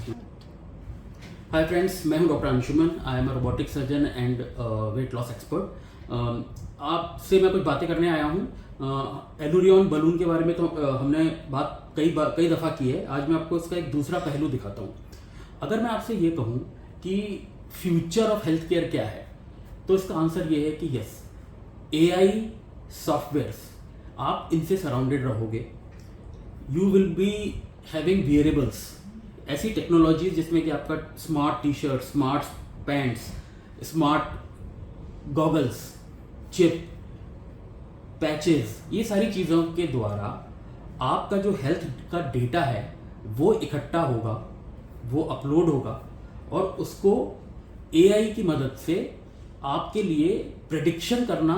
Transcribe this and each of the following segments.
Hi friends, मैं हूं doctor Anshuman. I am a robotic surgeon and weight loss expert. आपसे मैं कुछ बातें करने आया हूं। एलुरियन बलून के बारे में तो हमने बात कई दफ़ा की है। आज मैं आपको इसका एक दूसरा पहलू दिखाता हूं। अगर मैं आपसे ये कहूं कि फ्यूचर ऑफ हेल्थ केयर क्या है, तो इसका आंसर ये है कि यस, एआई सॉफ्टवेयर्स, आप इनसे सराउंडेड रहोगे। You will be having wearables, ऐसी टेक्नोलॉजीज जिसमें कि आपका smart T shirt, smart pants, smart goggles, chip, patches, ये सारी चीज़ों के द्वारा आपका जो हेल्थ का डेटा है वो इकट्ठा होगा, वो अपलोड होगा और उसको एआई की मदद से आपके लिए प्रेडिक्शन करना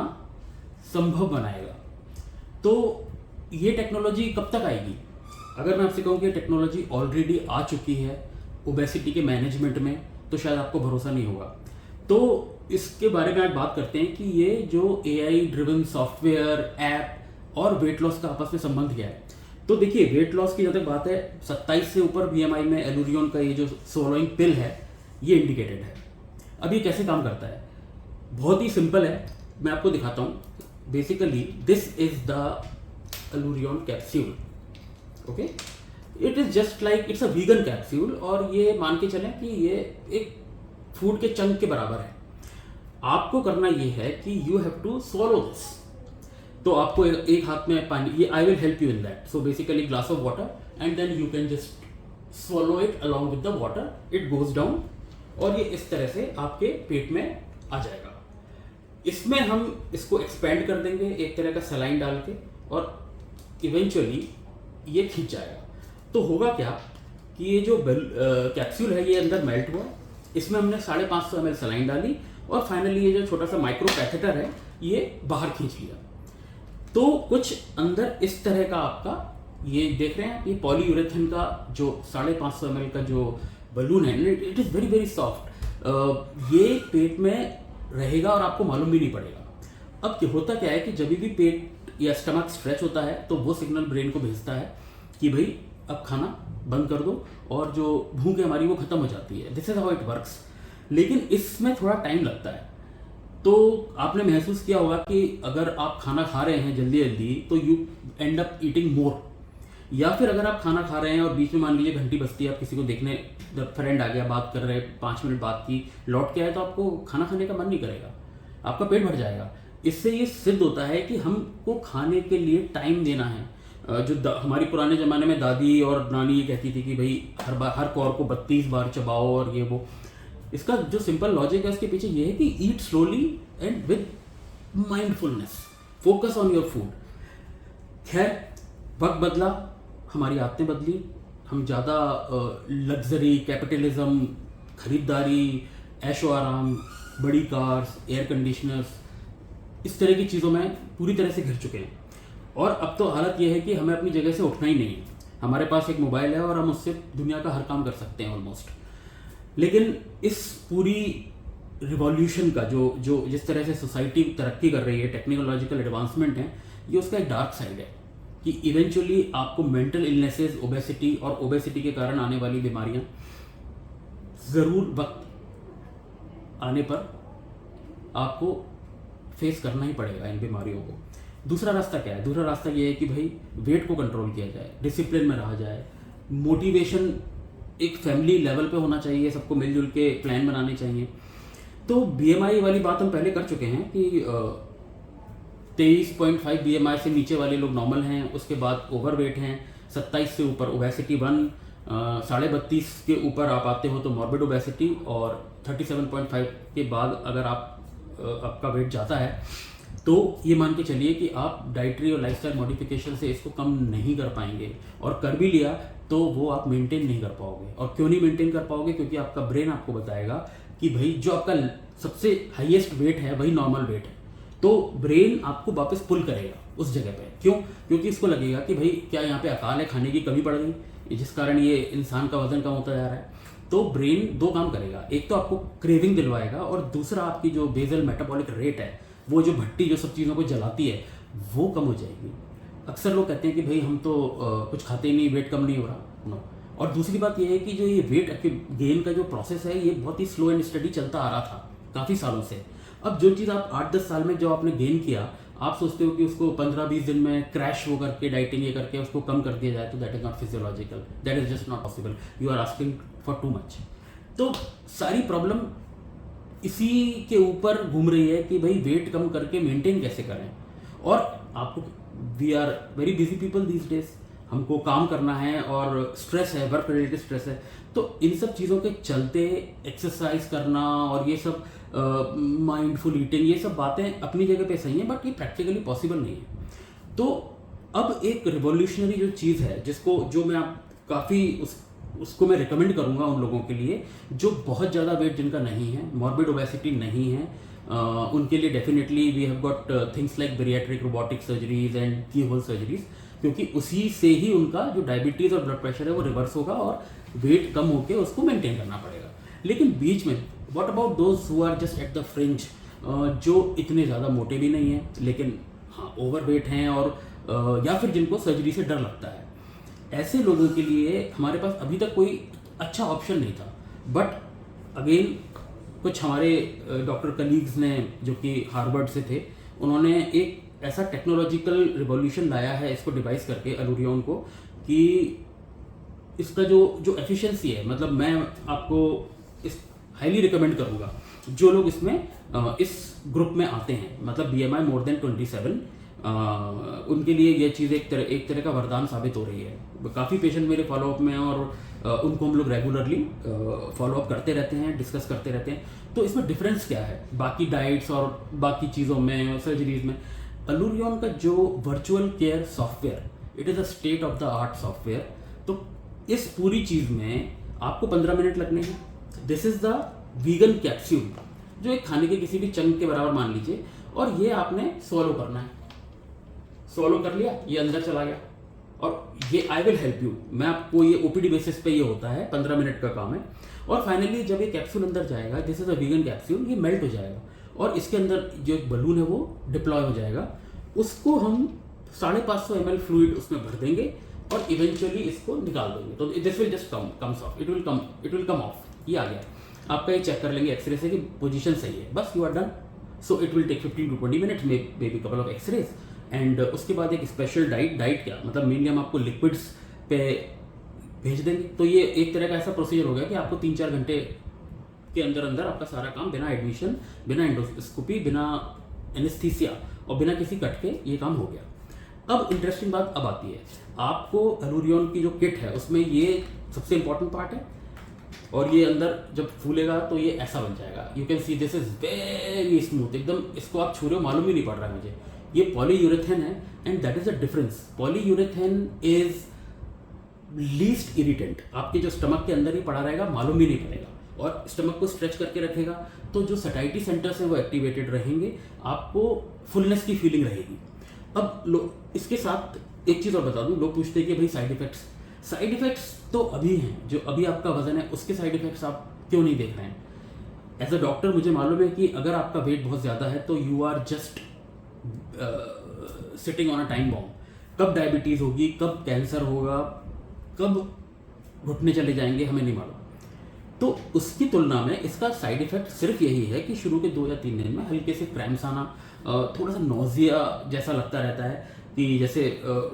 संभव बनाएगा। तो ये टेक्नोलॉजी कब तक आएगी? अगर मैं आपसे कहूँ कि टेक्नोलॉजी ऑलरेडी आ चुकी है ओबेसिटी के मैनेजमेंट में, तो शायद आपको भरोसा नहीं होगा। तो इसके बारे में आज बात करते हैं कि ये जो एआई ड्रिवन सॉफ्टवेयर, ऐप और वेट लॉस का आपस में संबंध क्या है। तो देखिए, वेट लॉस की जब तक बात है, 27 से ऊपर बीएमआई में एलुरियन का ये जो सोलोइंग पिल है ये इंडिकेटेड है। अब ये कैसे काम करता है? बहुत ही सिंपल है, मैं आपको दिखाता हूँ। Basically this is the Allurion capsule. Okay, it is just like it's a vegan capsule, और ये मान के चलें कि ये एक फूड के चंक के बराबर है। आपको करना ये है कि you have to swallow this. तो आपको एक हाथ में पानी, ये I will help you in that. So basically glass of water and then you can just swallow it along with the water, it goes down और ये इस तरह से आपके पेट में आ जाएगा। इसमें हम इसको एक्सपेंड कर देंगे एक तरह का सलाइन डाल के, और इवेंचुअली ये खींच जाएगा। तो होगा क्या कि ये जो कैप्सूल है ये अंदर मेल्ट हुआ, इसमें हमने 550 ml सलाइन डाली और फाइनली ये जो छोटा सा माइक्रो कैथेटर है ये बाहर खींच लिया। तो कुछ अंदर इस तरह का आपका, ये देख रहे हैं, ये पॉलीयूरेथेन का जो 550 ml का जो बलून है, it is very very soft. ये पेट में रहेगा और आपको मालूम भी नहीं पड़ेगा। अब होता क्या है कि जब भी पेट या स्टमक स्ट्रेच होता है तो वो सिग्नल ब्रेन को भेजता है कि भाई अब खाना बंद कर दो, और जो भूख है हमारी वो खत्म हो जाती है। This is how it works. लेकिन इसमें थोड़ा टाइम लगता है। तो आपने महसूस किया होगा कि अगर आप खाना खा रहे हैं जल्दी जल्दी तो यू एंड अप ईटिंग मोर, या फिर अगर आप खाना खा रहे हैं और बीच में मान लीजिए घंटी बजती है, आप किसी को देखने, फ्रेंड आ गया, बात कर रहे, 5 मिनट बात की, लौट के आए, तो आपको खाना खाने का मन नहीं करेगा, आपका पेट भर जाएगा। इससे ये सिद्ध होता है कि हमको खाने के लिए टाइम देना है। जो हमारी पुराने ज़माने में दादी और नानी ये कहती थी कि भाई हर कौर को 32 बार चबाओ और ये वो। इसका जो सिंपल लॉजिक है उसके पीछे ये है कि eat slowly and with mindfulness, focus on your food. खैर, वक्त बदला, हमारी आदतें बदली, हम ज़्यादा लग्जरी, कैपिटलिज्म, खरीदारी, ऐशो आराम, बड़ी कार्स, एयर कंडीशनर्स, इस तरह की चीज़ों में पूरी तरह से घिर चुके हैं। और अब तो हालत यह है कि हमें अपनी जगह से उठना ही नहीं है। हमारे पास एक मोबाइल है और हम उससे दुनिया का हर काम कर सकते हैं ऑलमोस्ट। लेकिन इस पूरी रिवॉल्यूशन का जो जिस तरह से सोसाइटी तरक्की कर रही है, टेक्नोलॉजिकल एडवांसमेंट है, ये उसका एक डार्क साइड है कि इवेंचुअली आपको मेंटल इलनेसेस, ओबेसिटी और ओबेसिटी के कारण आने वाली बीमारियां ज़रूर वक्त आने पर आपको फेस करना ही पड़ेगा इन बीमारियों को। दूसरा रास्ता क्या है? दूसरा रास्ता ये है कि भाई वेट को कंट्रोल किया जाए, डिसिप्लिन में रहा जाए, मोटिवेशन एक फैमिली लेवल पे होना चाहिए, सबको मिलजुल के प्लान बनाने चाहिए। तो बीएमआई वाली बात हम पहले कर चुके हैं कि 23.5 बीएमआई से नीचे वाले लोग नॉर्मल हैं, उसके बाद ओवरवेट हैं, 27 से ऊपर ओबेसिटी 1, 32.5 के ऊपर आप आते हो तो मॉर्बिड ओबेसिटी, और 37.5 के बाद अगर आपका वेट जाता है तो ये मान के चलिए कि आप डाइटरी और लाइफस्टाइल मॉडिफिकेशन से इसको कम नहीं कर पाएंगे, और कर भी लिया तो वो आप मेंटेन नहीं कर पाओगे। और क्यों नहीं मेंटेन कर पाओगे? क्योंकि आपका ब्रेन आपको बताएगा कि भाई जो आपका सबसे हाईएस्ट वेट है वही नॉर्मल वेट है, तो ब्रेन आपको वापस पुल करेगा उस जगह पे। क्यों? क्योंकि इसको लगेगा कि भाई क्या यहाँ पे अकाल है, खाने की कमी पड़ गई, जिस कारण ये इंसान का वजन कम होता जा रहा है। तो ब्रेन दो काम करेगा, एक तो आपको क्रेविंग दिलवाएगा, और दूसरा आपकी जो बेसल मेटाबॉलिक रेट है, वो जो भट्टी जो सब चीज़ों को जलाती है, वो कम हो जाएगी। अक्सर लोग कहते हैं कि भाई हम तो कुछ खाते ही नहीं, वेट कम नहीं हो रहा। नो, और दूसरी बात यह है कि जो ये वेट गेन का जो प्रोसेस है ये बहुत ही स्लो एंड स्टडी चलता आ रहा था काफ़ी सालों से। अब जो चीज़ आप 8-10 साल में जो आपने गेन किया, आप सोचते हो कि उसको 15-20 दिन में क्रैश वो करके डाइटिंग ये करके उसको कम कर दिया जाए, तो that is not physiological, that is just not possible. You are asking for too much. तो सारी प्रॉब्लम इसी के ऊपर घूम रही है कि भाई वेट कम करके मेंटेन कैसे करें। और आपको, we are very busy people these days, हमको काम करना है और स्ट्रेस है, वर्क रिलेटेड स्ट्रेस है, तो इन सब चीज़ों के चलते एक्सरसाइज करना और ये सब माइंडफुल ईटिंग, ये सब बातें अपनी जगह पे सही हैं, बट ये प्रैक्टिकली पॉसिबल नहीं है। तो अब एक रिवॉल्यूशनरी जो चीज़ है जिसको जो मैं आप काफ़ी उसको मैं रिकमेंड करूंगा उन लोगों के लिए जो बहुत ज़्यादा वेट जिनका नहीं है, मॉर्बिड ओबेसिटी नहीं है, उनके लिए definitely we have got things like bariatric robotic surgeries and keyhole surgeries, क्योंकि उसी से ही उनका जो डायबिटीज़ और ब्लड प्रेशर है वो रिवर्स होगा और वेट कम होकर उसको मेंटेन करना पड़ेगा। लेकिन बीच में what about those who are just at the fringe, जो इतने ज़्यादा मोटे भी नहीं हैं लेकिन हाँ ओवर वेट हैं और या फिर जिनको सर्जरी से डर लगता है, ऐसे लोगों के लिए हमारे पास अभी तक कोई अच्छा ऑप्शन नहीं था। बट अगेन कुछ हमारे डॉक्टर कलीग्स ने जो कि हार्वर्ड से थे, उन्होंने एक ऐसा टेक्नोलॉजिकल रिवॉल्यूशन लाया है इसको डिवाइस करके अलूरियन को, कि इसका जो एफिशिएंसी है, मतलब मैं आपको इस हाईली रिकमेंड करूँगा जो लोग इसमें इस ग्रुप में आते हैं, मतलब BMI मोर देन 27, उनके लिए यह चीज़ एक तरह का वरदान साबित हो रही है। काफ़ी पेशेंट मेरे फॉलोअप में और उनको हम लोग रेगुलरली फॉलोअप करते रहते हैं, डिस्कस करते रहते हैं। तो इसमें डिफरेंस क्या है बाकी डाइट्स और बाकी चीज़ों में, सर्जरीज में? अलूरियन का जो virtual care software, it is a state of the art software. तो इस पूरी चीज़ में आपको 15 मिनट लगने हैं। This is the vegan capsule, जो एक खाने के किसी भी चंक के बराबर मान लीजिए, और ये आपने स्वॉलो करना है। स्वॉलो कर लिया, ये अंदर चला गया, और ये आई विल हेल्प यू, मैं आपको ये OPD बेसिस पे ये होता है, 15 मिनट का काम है। और फाइनली जब ये कैप्सूल अंदर जाएगा, this is a vegan capsule, ये मेल्ट हो जाएगा और इसके अंदर जो एक बलून है वो डिप्लॉय हो जाएगा। उसको हम 550 ml फ्लूइड उसमें भर देंगे और इवेंचुअली इसको निकाल देंगे। तो this will just comes of, it will come of. ये आ गया, आपका ये चेक कर लेंगे एक्सरे से कि पोजीशन सही है, बस you are done. So it will take 15 to 20 minutes, maybe couple of x-rays, and उसके बाद एक स्पेशल डाइट क्या, मतलब मेनली हम आपको लिक्विड्स पे भेज देंगे। तो ये एक तरह का ऐसा प्रोसीजर हो गया कि आपको 3-4 घंटे के अंदर आपका सारा काम बिना एडमिशन, बिना एंडोस्कोपी, बिना एनेस्थीसिया और बिना किसी कट के ये काम हो गया। अब इंटरेस्टिंग बात अब आती है, आपको अलूरियन की जो किट है उसमें ये सबसे इंपॉर्टेंट पार्ट है, और ये अंदर जब फूलेगा तो ये ऐसा बन जाएगा। You can see this is very smooth, एकदम इसको आप छू रहे हो मालूम ही नहीं पड़ रहा है मुझे। ये पॉलीयूरेथेन है, and that is the difference. Polyurethane is least irritant, आपके जो स्टमक के अंदर ही पड़ा रहेगा, मालूम ही नहीं पड़ेगा, और स्टमक को स्ट्रेच करके रखेगा, तो जो सटाइटी सेंटर्स हैं वो एक्टिवेटेड रहेंगे, आपको फुलनेस की फीलिंग रहेगी। अब इसके साथ एक चीज़ और बता दूं, लोग पूछते हैं कि भाई साइड इफेक्ट्स तो अभी हैं, जो अभी आपका वजन है उसके साइड इफेक्ट्स आप क्यों नहीं देख रहे हैं? एज अ डॉक्टर मुझे मालूम है कि अगर आपका वेट बहुत ज़्यादा है तो you are just sitting on a time bomb. कब डायबिटीज़ होगी, कब कैंसर होगा, कब घुटने चले जाएंगे, हमें नहीं मालूम। तो उसकी तुलना में इसका साइड इफेक्ट सिर्फ यही है कि शुरू के 2 या 3 दिन में हल्के से क्रैम्प्स आना, थोड़ा सा नोजिया जैसा लगता रहता है कि जैसे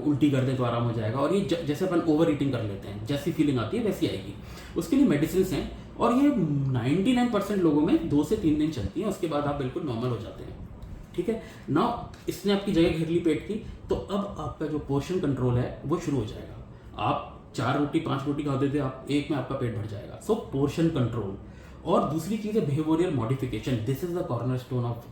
उल्टी कर दें तो आराम हो जाएगा, और ये जैसे अपन ओवर ईटिंग कर लेते हैं जैसी फीलिंग आती है वैसी आएगी। उसके लिए मेडिसिन हैं, और ये 99% लोगों में 2 से 3 दिन चलती हैं, उसके बाद आप बिल्कुल नॉर्मल हो जाते हैं। ठीक है ना, इसने आपकी जगह घेर ली पेट की, तो अब आपका जो पोर्शन कंट्रोल है वो शुरू हो जाएगा। आप 4 रोटी 5 रोटी खाते थे, आप एक में आपका पेट भर जाएगा। सो पोर्शन कंट्रोल। और दूसरी चीज़ है behavioural modification. This is the cornerstone of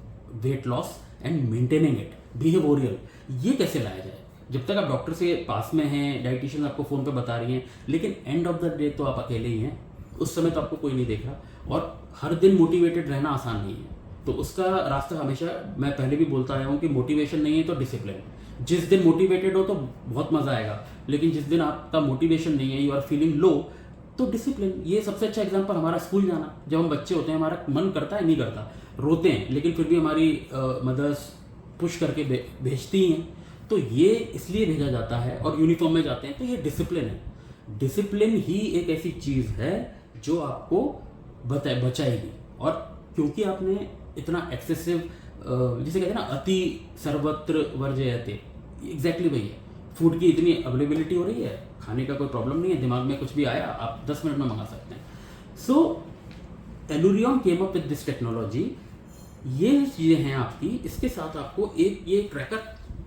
weight loss and maintaining it. Behavioural, ये कैसे लाया जाए? जब तक आप डॉक्टर से पास में हैं, डाइटिशियन आपको फ़ोन पे बता रही हैं, लेकिन एंड ऑफ द डे तो आप अकेले ही हैं, उस समय तो आपको कोई नहीं देख रहा, और हर दिन मोटिवेटेड रहना आसान नहीं है। तो उसका रास्ता हमेशा, मैं पहले भी बोलता आया हूँ कि मोटिवेशन नहीं है तो डिसिप्लिन। जिस दिन मोटिवेटेड हो तो बहुत मज़ा आएगा, लेकिन जिस दिन आपका मोटिवेशन नहीं है, यू आर फीलिंग लो, तो डिसिप्लिन। ये सबसे अच्छा एग्जांपल हमारा स्कूल जाना। जब हम बच्चे होते हैं, हमारा मन करता है, नहीं करता, रोते हैं, लेकिन फिर भी हमारी मदर्स पुश करके भेजती हैं, तो ये इसलिए भेजा जाता है, और यूनिफॉर्म में जाते हैं, तो ये डिसिप्लिन है। डिसिप्लिन ही एक ऐसी चीज़ है जो आपको बचाएगी। और क्योंकि आपने इतना एक्सेसिव, जिसे कहते हैं ना अति सर्वत्र वर्जयते, एग्जैक्टली वही है। फूड की इतनी अवेलेबिलिटी हो रही है, खाने का कोई प्रॉब्लम नहीं है, दिमाग में कुछ भी आया आप 10 मिनट में मंगा सकते हैं। So Allurion came up with this technology. ये चीज़ें हैं आपकी। इसके साथ आपको एक ये tracker,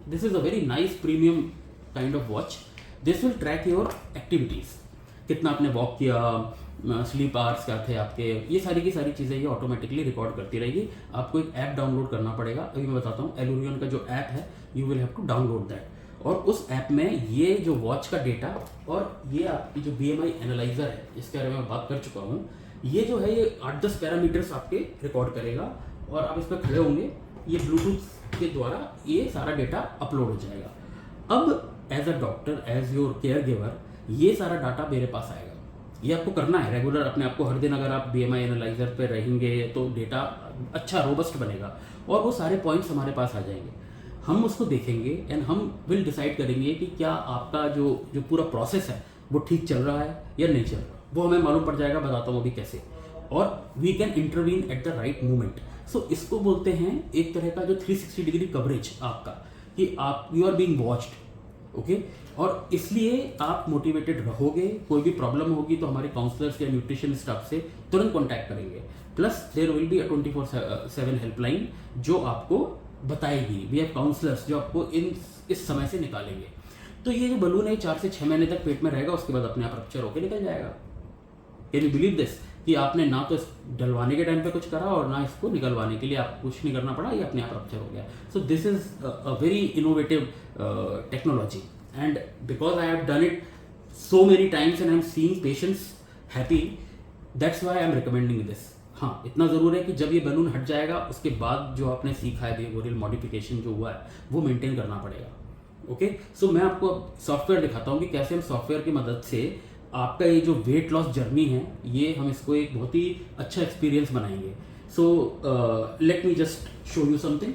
this is a very nice premium kind of watch. This will track your activities, कितना आपने वॉक किया, स्लीप आवर्स क्या थे आपके, ये सारी की सारी चीज़ें ये ऑटोमेटिकली रिकॉर्ड करती रहेगी। आपको एक ऐप डाउनलोड करना पड़ेगा, अभी मैं बताता हूँ। एलुरियन का जो ऐप है, you will have to download that. और उस ऐप में ये जो वॉच का डेटा और ये आपकी जो BMI एनालाइजर है, इसके बारे में मैं बात कर चुका हूँ, ये जो है ये 8-10 पैरामीटर्स आपके रिकॉर्ड करेगा। और आप इस पर खड़े होंगे, ये ब्लूटूथ के द्वारा ये सारा डेटा अपलोड हो जाएगा। अब as a doctor, as your caregiver, ये सारा डाटा मेरे पास आएगा। ये आपको करना है रेगुलर, अपने आप को हर दिन अगर आप BMI एनालाइजर पे रहेंगे तो डेटा अच्छा रोबस्ट बनेगा और वो सारे पॉइंट्स हमारे पास आ जाएंगे। हम उसको देखेंगे एंड हम विल डिसाइड करेंगे कि क्या आपका जो पूरा प्रोसेस है वो ठीक चल रहा है या नहीं चल रहा, वो हमें मालूम पड़ जाएगा। बताता हूँ अभी कैसे। और we can intervene at the right moment. So इसको बोलते हैं एक तरह का जो 360 डिग्री कवरेज आपका, कि आप you are being watched, okay. और इसलिए आप मोटिवेटेड रहोगे। कोई भी प्रॉब्लम होगी तो हमारे काउंसलर्स या न्यूट्रिशन स्टाफ से तुरंत कॉन्टैक्ट करेंगे। Plus there will be a 24/7 helpline जो आपको बताएगी। वी हैव काउंसलर्स जो आपको इस समय से निकालेंगे। तो ये जो बलून है 4 से 6 महीने तक पेट में रहेगा, उसके बाद अपने आप रप्चर होकर निकल जाएगा। कैन यू बिलीव दिस, कि आपने ना तो डलवाने के टाइम पे कुछ करा और ना इसको निकलवाने के लिए आप कुछ नहीं करना पड़ा, ये अपने आप रप्चर हो गया। So this is a very innovative technology and because I have done it so many times and I'm seeing patients happy, that's why I'm recommending this। हाँ, इतना ज़रूर है कि जब ये बलून हट जाएगा उसके बाद जो आपने सीखा है बिहेवियरल मॉडिफिकेशन जो हुआ है वो मेंटेन करना पड़ेगा। ओके, सो मैं आपको सॉफ्टवेयर दिखाता हूँ कि कैसे हम सॉफ्टवेयर की मदद से आपका ये जो वेट लॉस जर्नी है, ये हम इसको एक बहुत ही अच्छा एक्सपीरियंस बनाएंगे। So let me just show you something.